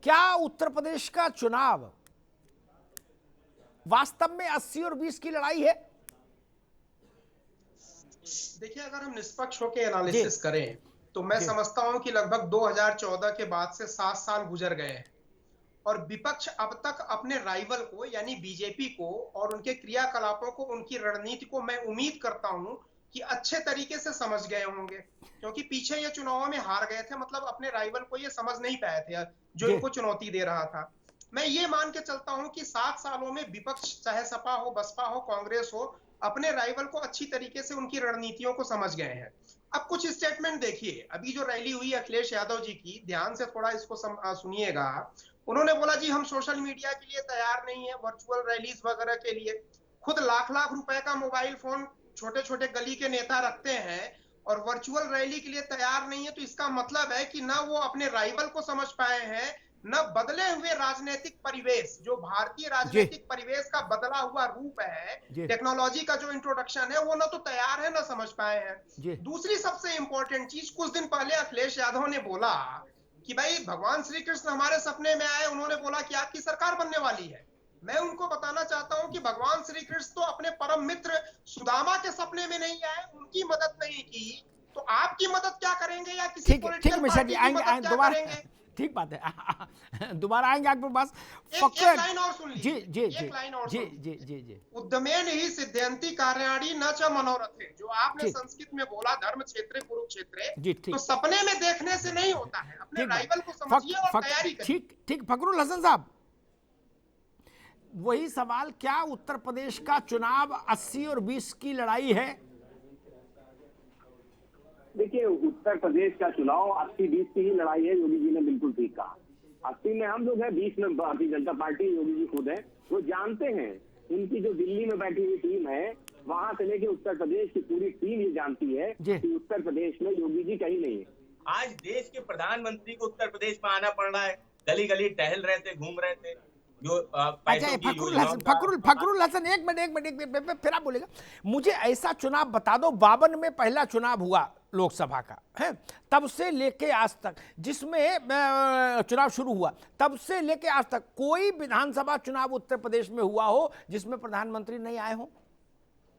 क्या उत्तर प्रदेश का चुनाव वास्तव में 80 और 20 की लड़ाई है? देखिए, अगर हम निष्पक्ष होकर एनालिसिस करें तो मैं समझता हूं कि लगभग 2014 के बाद से 7 साल गुजर गए हैं और विपक्ष अब तक अपने राइवल को यानी बीजेपी को और उनके क्रियाकलापों को, उनकी रणनीति को मैं उम्मीद करता हूं कि अच्छे तरीके से समझ गए होंगे, क्योंकि पीछे ये चुनावों में हार गए थे। मतलब अपने राइवल को ये समझ नहीं पाए थे जो इनको चुनौती दे रहा था। मैं ये मान के चलता हूं कि 7 सालों में विपक्ष, चाहे सपा हो, बसपा हो, कांग्रेस हो, अपने राइवल को अच्छी तरीके से, उनकी रणनीतियों को समझ गए हैं। अब कुछ स्टेटमेंट देखिए, अभी जो रैली हुई अखिलेश यादव जी की, ध्यान से थोड़ा इसको सुनिएगा। उन्होंने बोला जी हम सोशल मीडिया के लिए तैयार नहीं है, वर्चुअल रैलीज वगैरह के लिए। खुद लाख लाख रुपए का मोबाइल फोन छोटे छोटे गली के नेता रखते हैं और वर्चुअल रैली के लिए तैयार नहीं है, तो इसका मतलब है कि ना वो अपने राइवल को समझ पाए हैं, न बदले हुए राजनीतिक परिवेश, जो भारतीय राजनीतिक परिवेश का बदला हुआ रूप है, टेक्नोलॉजी का जो इंट्रोडक्शन है, वो ना तो तैयार है, ना समझ पाए हैं। दूसरी सबसे इंपॉर्टेंट चीज, कुछ दिन पहले अखिलेश यादव ने बोला कि भाई भगवान श्री कृष्ण हमारे सपने में आए, उन्होंने बोला कि आपकी सरकार बनने वाली है। मैं उनको बताना चाहता हूं कि भगवान श्री कृष्ण तो अपने परम मित्र सुदामा के सपने में नहीं आए, उनकी मदद नहीं की, तो आपकी मदद क्या करेंगे या किसी पॉलिटिकल पार्टी की मदद क्या करेंगे? ठीक बात है, दोबारा आएंगे आपके पास। एक लाइन और सुन लीजिए, एक लाइन और सुन लीजिए। उद्यमेन ही सिद्ध्यंति कार्याणि न च मनोरथे, जो आपने संस्कृत में बोला, धर्म क्षेत्र कुरुक्षेत्र, तो सपने में देखने से नहीं होता है, अपने राइवल को समझिए और तैयारी करिए। ठीक, फखरुल हसन साहब, वही सवाल, क्या उत्तर प्रदेश का चुनाव 80 और 20 की लड़ाई है? देखिए, उत्तर प्रदेश का चुनाव 80-20 की ही लड़ाई है। योगी जी ने बिल्कुल ठीक कहा। 80 में हम लोग हैं, 20 में भारतीय जनता पार्टी, योगी जी खुद है। वो जानते हैं, उनकी जो दिल्ली में बैठी हुई टीम है, वहां से लेके उत्तर प्रदेश की पूरी टीम ये जानती है कि उत्तर प्रदेश में योगी जी कहीं नहीं है। आज देश के प्रधानमंत्री को उत्तर प्रदेश में आना पड़ रहा है, गली गली टहल रहे थे, घूम रहे थे। फखरुल हसन, एक मिनट, फिर आप बोलेगा। मुझे ऐसा चुनाव बता दो, 52 में पहला चुनाव हुआ लोकसभा का है, तब से लेके आज तक, जिसमें चुनाव शुरू हुआ तब से लेके आज तक कोई विधानसभा चुनाव उत्तर प्रदेश में हुआ हो जिसमें प्रधानमंत्री नहीं आए हो?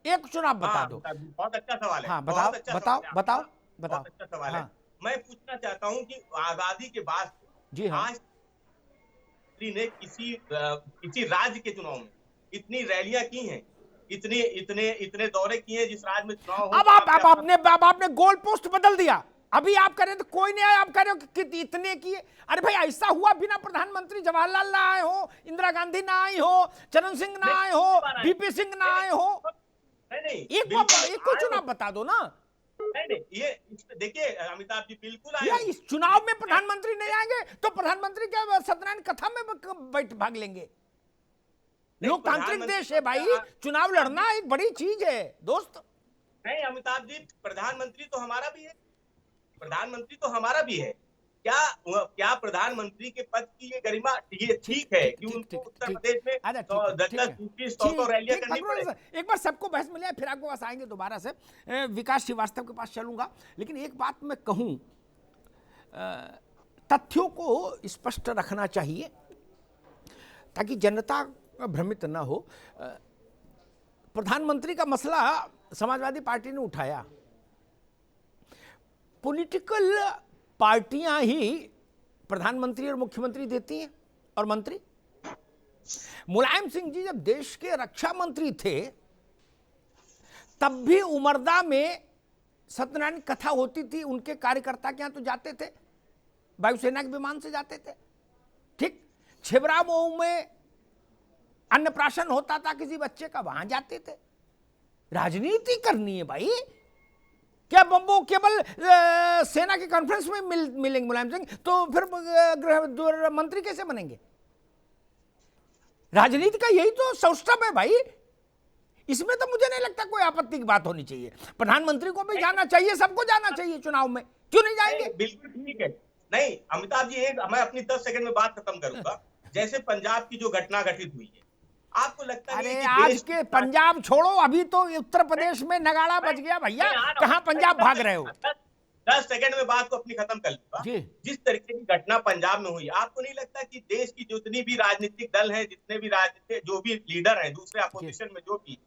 एक चुनाव बता दो। बहुत अच्छा सवाल है। हाँ, बताओ। अच्छा सवाल है। मैं पूछना चाहता हूँ कि आजादी के बाद जी हाँ, आज ने किसी राज्य के चुनाव में इतनी रैलियां की हैं, इतने दौरे किए हैं जिस राज्य में चुनाव हो। अब आपने गोल पोस्ट बदल दिया। अभी आप कह रहे तो कोई नहीं आया, आप कह रहे हो कि इतने किए। अरे भाई, ऐसा हुआ बिना प्रधानमंत्री जवाहरलाल ना आए हो, इंदिरा गांधी ना आई हो, चरण सिंह ना आए हो, वीपी सिंह ना आए हो? एक को चुनाव बता दो ना। नहीं, ये देखिए अमिताभ जी, बिल्कुल आए। इस चुनाव में प्रधानमंत्री नहीं आएंगे तो प्रधानमंत्री क्या सत्यनारायण कथा में बैठ भाग लेंगे? लोकतांत्रिक देश है भाई, चुनाव लड़ना एक बड़ी चीज है दोस्त। नहीं अमिताभ जी, प्रधानमंत्री तो हमारा भी है। क्या प्रधानमंत्री के पद की ये गरिमा, ये ठीक है कि उनको उत्तर प्रदेश में 10-20 रैलियां करनी पड़े? एक बार सबको बहस मिले, फिर आपके पास आएंगे दोबारा से, विकास श्रीवास्तव के पास चलूंगा। लेकिन एक बात मैं कहूं, तथ्यों को स्पष्ट रखना चाहिए ताकि जनता भ्रमित ना हो। प्रधानमंत्री का मसला समाजवादी पार्टी ने उठाया। पॉलिटिकल पार्टियां ही प्रधानमंत्री और मुख्यमंत्री देती हैं और मंत्री। मुलायम सिंह जी जब देश के रक्षा मंत्री थे तब भी उमरदा में सत्यनारायण कथा होती थी, उनके कार्यकर्ता के यहां तो जाते थे, वायुसेना के विमान से जाते थे। ठीक, छिबरा मऊ में अन्नप्राशन होता था किसी बच्चे का, वहां जाते थे। राजनीति करनी है भाई, क्या बम्बो केवल सेना के कॉन्फ्रेंस में मिलेंगे मुलायम सिंह? तो फिर गृह मंत्री कैसे बनेंगे? राजनीति का यही तो सौष्ठव है भाई। इसमें तो मुझे नहीं लगता कोई आपत्ति की बात होनी चाहिए। प्रधानमंत्री को भी जाना चाहिए, सबको जाना चाहिए चुनाव में, क्यों नहीं जाएंगे? बिल्कुल ठीक है। नहीं अमिताभ जी, मैं अपनी 10 सेकंड में बात खत्म करूंगा। जैसे पंजाब की जो घटना घटित हुई है, आपको लगता है? अरे आज के पंजाब छोड़ो, अभी तो उत्तर प्रदेश में नगाड़ा बज गया भैया। कहां पंजाब भाग रहे हो? 10 सेकंड में बात को अपनी खत्म कर लूंगा। जी। जिस तरीके की घटना पंजाब में हुई, आपको नहीं लगता कि देश की जितनी भी राजनीतिक दल हैं, जितने भी राजनीतिक जो भी लीडर हैं दूसरे अपोजिशन में, जो भी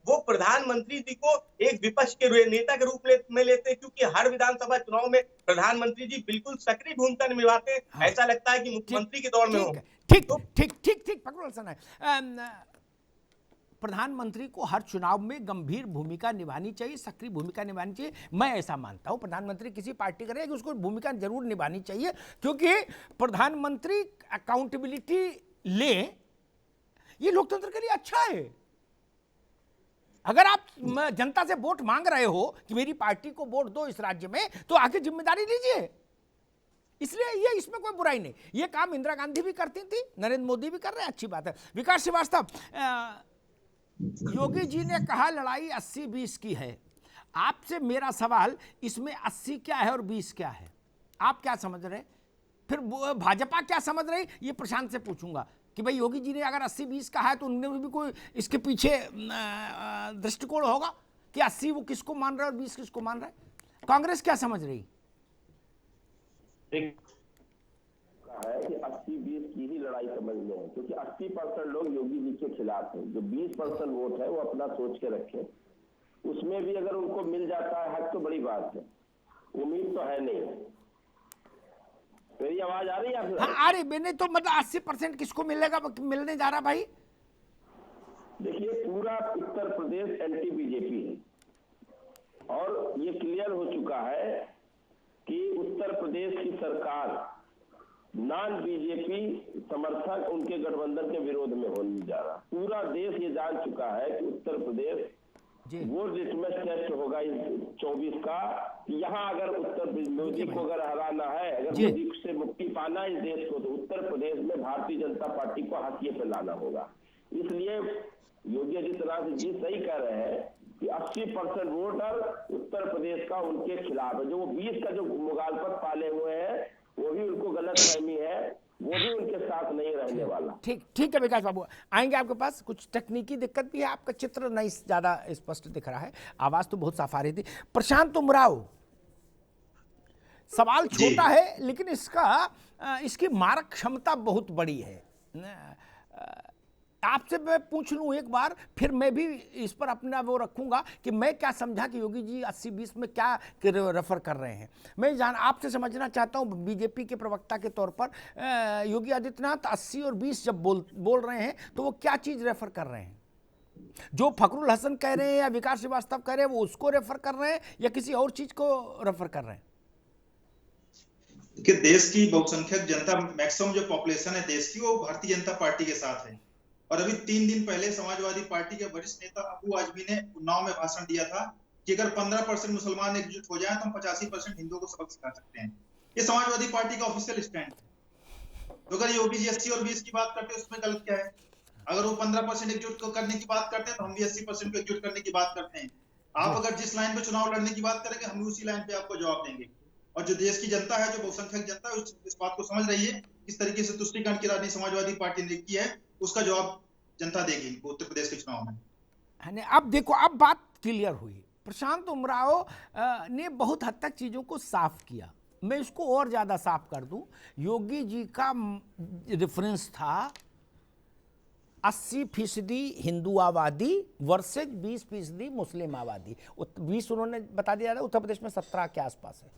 वो प्रधानमंत्री जी को एक विपक्ष के नेता के रूप में लेते हैं, क्योंकि हर विधानसभा चुनाव में प्रधानमंत्री जी बिल्कुल सक्रिय भूमिका निभाते हैं। हाँ। ऐसा लगता है कि मुख्यमंत्री के दौर में हो। ठीक ठीक ठीक ठीक फखरुल हसन है। प्रधानमंत्री को हर चुनाव में गंभीर भूमिका निभानी चाहिए, सक्रिय भूमिका निभानी चाहिए। मैं ऐसा मानता हूं, प्रधानमंत्री किसी पार्टी का रहेगा उसको भूमिका जरूर निभानी चाहिए, क्योंकि प्रधानमंत्री अकाउंटेबिलिटी ले, ये लोकतंत्र के लिए अच्छा है। अगर आप जनता से वोट मांग रहे हो कि मेरी पार्टी को वोट दो इस राज्य में, तो आके जिम्मेदारी लीजिए। इसलिए ये इसमें कोई बुराई नहीं। ये काम इंदिरा गांधी भी करती थी, नरेंद्र मोदी भी कर रहे हैं, अच्छी बात है। विकास श्रीवास्तव, योगी जी ने कहा लड़ाई 80-20 की है। आपसे मेरा सवाल, इसमें 80 क्या है और 20 क्या है? आप क्या समझ रहे हैं? फिर भाजपा क्या समझ रही, ये प्रशांत से पूछूंगा कि भाई योगी जी ने अगर 80-20 कहा है तो उनमें भी कोई इसके पीछे दृष्टिकोण होगा कि 80 वो किसको मान रहा है और 20 किसको मान रहा है? कांग्रेस क्या समझ रही है कि 80-20 की ही लड़ाई समझ में है, क्योंकि 80% लोग योगी जी के खिलाफ हैं। जो 20% वोट है वो अपना सोच के रखे, उसमें भी अगर उनको मिल जाता है हक तो बड़ी बात है, उम्मीद तो है नहीं। मेरी आवाज आ रही है आपको? हाँ, आ रही। मैंने तो मतलब 80% किसको मिलेगा, मिलने जा रहा भाई? देखिए, पूरा उत्तर प्रदेश एंटी बीजेपी है और ये क्लियर हो चुका है कि उत्तर प्रदेश की सरकार नॉन बीजेपी समर्थक उनके गठबंधन के विरोध में होने जा रहा। पूरा देश ये जान चुका है कि उत्तर प्रदेश वो लिटमस टेस्ट होगा इस 24 का। यहाँ अगर उत्तर मोदी को अगर हराना है, अगर मोदी से मुक्ति पाना है इस देश को, तो उत्तर प्रदेश में भारतीय जनता पार्टी को हाशिए पे लाना होगा। इसलिए योगी आदित्यनाथ जी सही कह रहे हैं कि 80% वोटर उत्तर प्रदेश का उनके खिलाफ है। जो वो 20 का जो मुगालपत पाले हुए हैं, वो भी उनको गलत फहमी है, वो भी उनके साथ नहीं रहने वाला। ठीक है विकास बाबू, आएंगे आपके पास। कुछ तकनीकी दिक्कत भी है, आपका चित्र नहीं ज्यादा स्पष्ट दिख रहा है, आवाज तो बहुत साफ आ रही थी। प्रशांत उमराव, सवाल छोटा है लेकिन इसकी मारक क्षमता बहुत बड़ी है। आपसे मैं पूछ लूं एक बार, फिर मैं भी इस पर अपना वो रखूंगा कि मैं क्या समझा कि योगी जी 80-20 में क्या रेफर कर रहे हैं। मैं आपसे समझना चाहता हूं, बीजेपी के प्रवक्ता के तौर पर योगी आदित्यनाथ 80 और 20 जब बोल रहे हैं तो वो क्या चीज रेफर कर रहे हैं? जो फखरुल हसन कह रहे हैं या विकास श्रीवास्तव कह रहे हैं वो उसको रेफर कर रहे हैं या किसी और चीज को रेफर कर रहे हैं? कि देश की बहुसंख्यक जनता, मैक्सिमम जो पॉपुलेशन है देश की, वो भारतीय जनता पार्टी के साथ है। और अभी 3 दिन पहले समाजवादी पार्टी के वरिष्ठ नेता अबू आजमी ने उन्नाव में भाषण दिया था कि अगर 15% मुसलमान एकजुट हो जाए तो हम 85% हिंदुओं को सबक सिखा सकते हैं। ये समाजवादी पार्टी का ऑफिशियल स्टैंड है। तो अगर योगी जी 80 और 20 की बात करते हैं उसमें गलत क्या है? अगर वो 15% एकजुट करने की बात करते हैं तो हम भी 80% को एकजुट करने की बात करते हैं। आप अगर जिस लाइन पे चुनाव लड़ने की बात करेंगे हम भी उसी लाइन पे आपको जवाब देंगे। और जो देश की जनता है, जो बहुसंख्यक जनता है, इस बात को समझ रही है किस तरीके से तुष्टीकरण की राजनीति समाजवादी पार्टी ने की है, उसका जवाब जनता देगी उत्तर प्रदेश के चुनाव में। अब देखो, अब बात क्लियर हुई। प्रशांत उमराव ने बहुत हद तक चीजों को साफ किया। मैं इसको और ज्यादा साफ कर दूं, योगी जी का रेफरेंस था 80% हिंदुआवादी वर्सेज 20% मुस्लिम आबादी। 20 उन्होंने बता दिया था, उत्तर प्रदेश में 17 के आसपास है,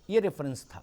ये रेफरेंस था।